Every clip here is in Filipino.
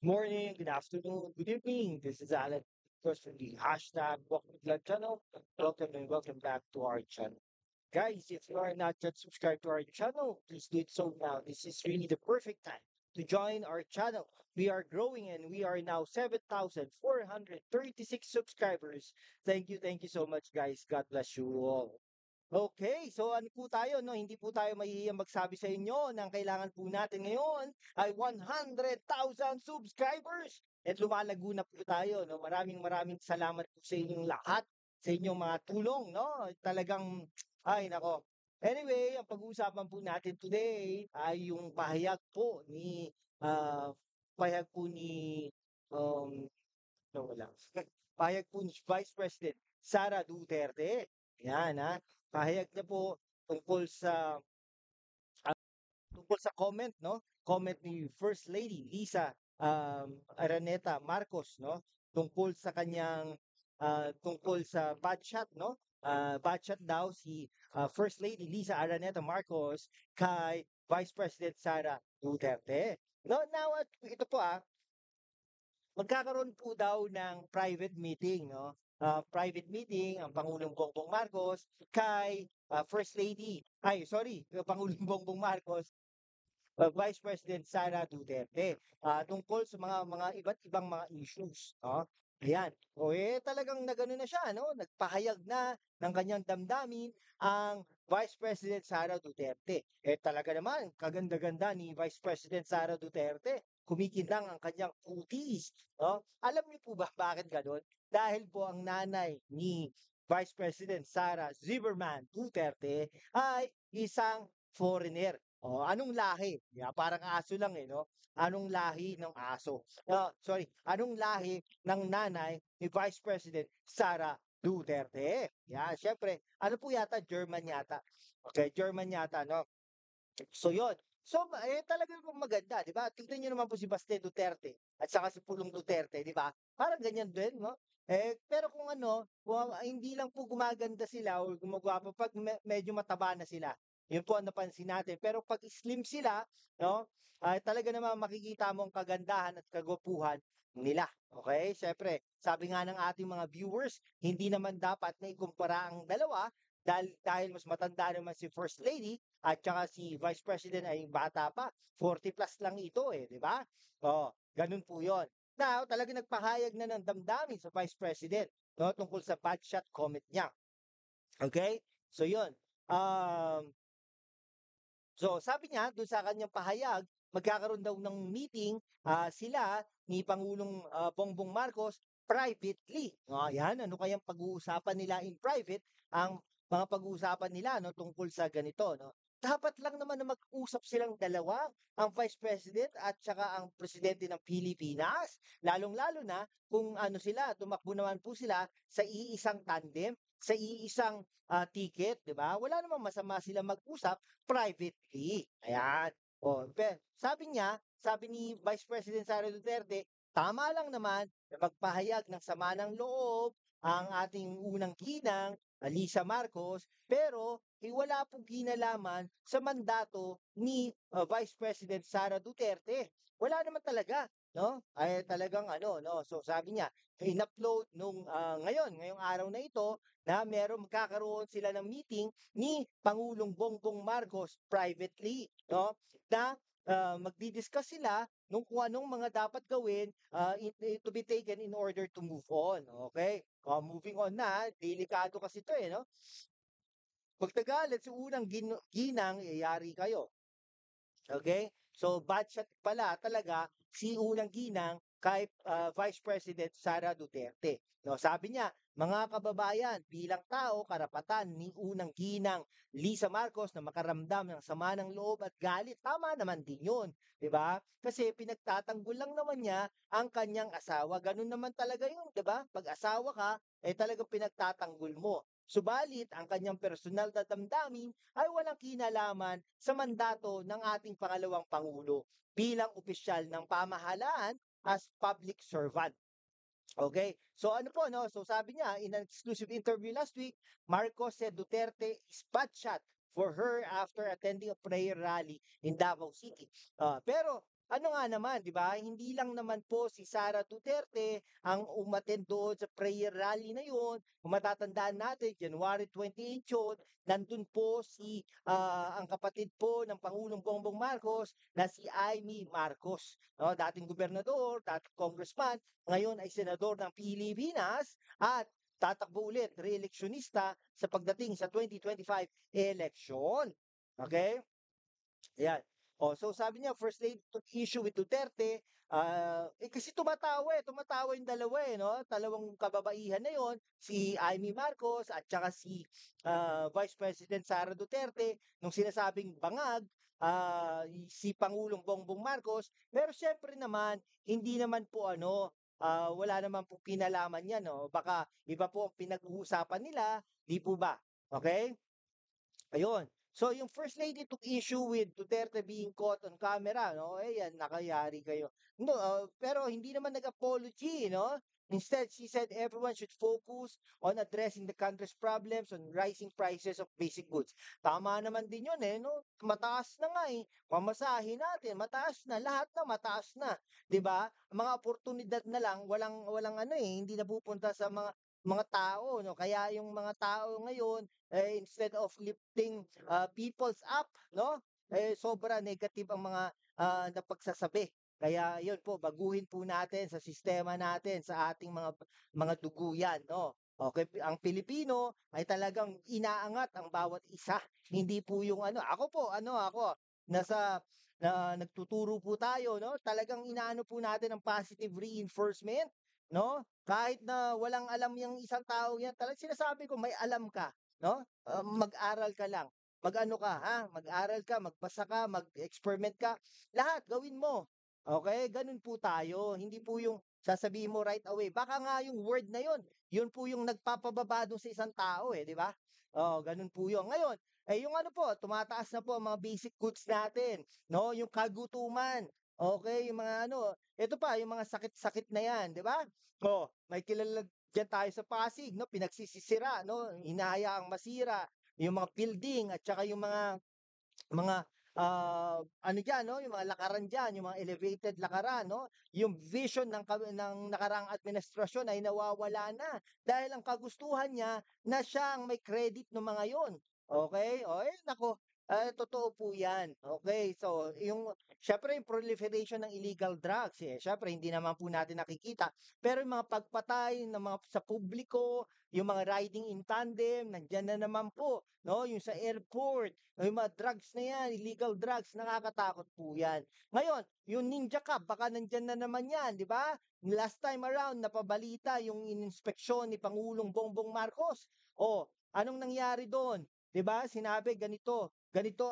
Morning, good afternoon, good evening. This is Alan first from the hashtag Walk with Love channel. Welcome and welcome back to our channel. Guys, if you are not yet subscribed to our channel, please do it so now. This is really the perfect time to join our channel. We are growing and we are now 7,436 subscribers. Thank you so much, guys. God bless you all. Okay, so ano po tayo, no? Hindi po tayo mahihiyang magsabi sa inyo na ang kailangan po natin ngayon ay 100,000 subscribers. At lumalago na po tayo, no? Maraming salamat po sa inyong lahat, sa inyong mga tulong, no? Talagang, ay nako. Anyway, ang pag-uusapan po natin today ay yung ah, pahayag po ni, um, wala. Pahayag po ni Vice President Sara Duterte. Yan, ha? Pahayag niya po tungkol sa comment, no? Comment ni First Lady Lisa Araneta Marcos, no? Tungkol sa kanyang tungkol sa bad no? Bad daw si First Lady Lisa Araneta Marcos kay Vice President Sara Duterte. No, now ito po magkakaroon po daw ng private meeting, no? Private meeting ang Pangulong Bongbong Marcos kay First Lady, Pangulong Bongbong Marcos, Vice President Sara Duterte, tungkol sa mga iba't ibang mga issues, no? Ayan. Talagang nagano na siya, no? Nagpahayag na ng kanyang damdamin ang Vice President Sara Duterte. Talaga naman, kaganda-ganda ni Vice President Sara Duterte. Kumikinang ang kanyang kutis, no? Alam niyo po ba bakit gano'n? Dahil po ang nanay ni Vice President Sara Zimmerman Duterte ay isang foreigner. Anong lahi? Parang aso lang no? Anong lahi ng aso? Anong lahi ng nanay ni Vice President Sara Duterte? Syempre, ano po yata, German yata. Okay, German yata, no? So, yon. So, talagang maganda, di ba? Tingnan niyo naman po si Baste Duterte at saka si Pulong Duterte, di ba? Parang ganyan din, no? Pero kung hindi lang po gumaganda sila o gumagwapo pag medyo mataba na sila. Yun po ang napansin natin. Pero pag slim sila, no? Talaga naman makikita mo ang kagandahan at kagwapuhan nila. Okay? Siyempre, sabi nga ng ating mga viewers, hindi naman dapat na ikumpara ang dalawa dahil mas matanda naman si First Lady at saka si Vice President ay bata pa. 40 plus lang ito di ba? Ganun po 'yon. Now, talaga nagpahayag na ng damdamin sa Vice President, no, tungkol sa bad shot comment niya. Okay? So 'yon. So sabi niya doon sa kanyang pahayag, magkakaroon daw ng meeting sila ni Pangulong Bongbong Marcos privately. Yan, ano kayang pag-uusapan nila in private? Ang mga pag-uusapan nila no tungkol sa ganito, no. Dapat lang naman na mag-usap silang dalawa, ang Vice President at saka ang Presidente ng Pilipinas. Lalong-lalo na kung ano sila, tumakbo naman po sila sa iisang tandem, sa iisang ticket, 'di ba? Wala namang masama sila mag-usap privately. Ayan. Sabi ni Vice President Sara Duterte, tama lang naman na magpahayag ng sama ng loob ang ating unang ginang, Lisa Marcos, pero wala pong kinalaman sa mandato ni Vice President Sara Duterte. Wala naman talaga, no? Ay talagang no. So sabi niya, in-upload ngayong araw na ito na magkakaroon sila ng meeting ni Pangulong Bongbong Marcos privately, no? Na magdi-discuss sila kung anong mga dapat gawin to be taken in order to move on. Okay? Moving on na, delikado kasi ito no? Pag nagalit si unang ginang, yari kayo. Okay? So, bad shot pala talaga si unang ginang kay Vice President Sara Duterte. No, sabi niya, mga kababayan, bilang tao, karapatan ni unang ginang Lisa Marcos na makaramdam ng sama ng loob at galit. Tama naman din yun. 'Di ba? Kasi pinagtatanggol lang naman niya ang kanyang asawa. Ganun naman talaga yun, 'di ba? Pag asawa ka, talagang pinagtatanggol mo. Subalit, ang kanyang personal na damdamin ay walang kinalaman sa mandato ng ating pangalawang Pangulo bilang opisyal ng pamahalaan as public servant. Okay? So ano po, no? So sabi niya, in an exclusive interview last week, Marcos said Duterte is shot for her after attending a prayer rally in Davao City. Pero ano nga naman, 'di ba, hindi lang naman po si Sara Duterte ang umattend doon sa prayer rally na yun. Kung matatandaan natin, January 28 yun, nandun po ang kapatid po ng Pangulong Bongbong Marcos na si Amy Marcos, no? Dating gobernador, dating congressman, ngayon ay senador ng Pilipinas at tatakbo ulit, re-electionista sa pagdating sa 2025 election. Okay? Ayan. Oh, so sabi niya, First Lady took issue with Duterte. Kasi tumatawa yung dalawa no? Dalawang kababaihan na yon, si Amy Marcos at saka Vice President Sara Duterte, nung sinasabing bangag, si Pangulong Bongbong Marcos. Pero syempre naman, hindi naman po wala naman po pinalaman yan, no? Baka iba po ang pinag-uusapan nila, di po ba? Okay? Ayun. So yung First Lady took issue with Duterte being caught on camera, no? Eh yan, nakayari kayo. No, pero hindi naman nag-apology, no? Instead, she said everyone should focus on addressing the country's problems on rising prices of basic goods. Tama naman din yun no? Mataas na nga eh. Pamasahe natin, mataas na. Lahat na mataas na. 'Di ba? Mga oportunidad na lang, walang hindi napupunta sa mga tao, no? Kaya yung mga tao ngayon, instead of lifting people's up, no? Sobra negative ang mga napagsasabi. Kaya yun po, baguhin po natin sa sistema natin, sa ating mga dugo yan, no? Okay, ang Pilipino ay talagang inaangat ang bawat isa. Hindi po yung ako, nagtuturo po tayo, no? Talagang inaano po natin ang positive reinforcement, no? Kahit na walang alam yung isang tao yan, talagang sinasabi ko may alam ka, no? Mag-aral ka lang. Mag-ano ka, ha? Mag-aral ka, magbasa ka, mag-experiment ka. Lahat gawin mo. Okay? Ganun po tayo. Hindi po yung sasabihin mo right away. Baka nga yung word na yun po yung nagpapababa doon sa isang tao di ba? Oh, ganun po yun. Ngayon, yung tumataas na po ang mga basic goods natin, no? Yung kagutuman. Okay, yung mga ito pa, yung mga sakit-sakit na yan, di ba? Oh, may kilala diyan tayo sa Pasig, no? Pinagsisisira, no? Hinahayaang masira yung mga building at saka yung mga diyan, no? Yung mga lakaran diyan, yung mga elevated lakaran, no? Yung vision ng nakaraang administrasyon ay nawawala na dahil ang kagustuhan niya na siya ang may credit ng mga yon. Okay? O, nako, totoo po yan. Okay, so syempre yung proliferation ng illegal drugs, syempre hindi naman po natin nakikita. Pero yung mga pagpatay ng mga sa publiko, yung mga riding in tandem, nandiyan na naman po, no? Yung sa airport, yung mga drugs na yan, illegal drugs, nakakatakot po yan. Ngayon, yung Ninja Cup, baka nandyan na naman yan, di ba? Last time around, napabalita yung ininspeksyon ni Pangulong Bongbong Marcos. O, anong nangyari doon? Di ba? Sinabi ganito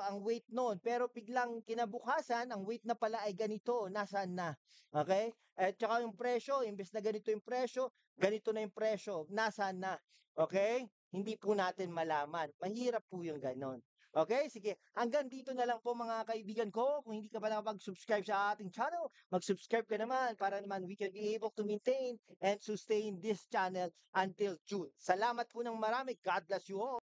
ang weight noon. Pero biglang kinabukasan, ang weight na pala ay ganito. Nasaan na? Okay? At saka yung presyo, imbes na ganito yung presyo, ganito na yung presyo. Nasaan na? Okay? Hindi po natin malaman. Mahirap po yung ganon. Okay, sige. Hanggang dito na lang po mga kaibigan ko. Kung hindi ka pa nakapag-subscribe sa ating channel, mag-subscribe ka naman para naman we can be able to maintain and sustain this channel until June. Salamat po ng marami. God bless you all.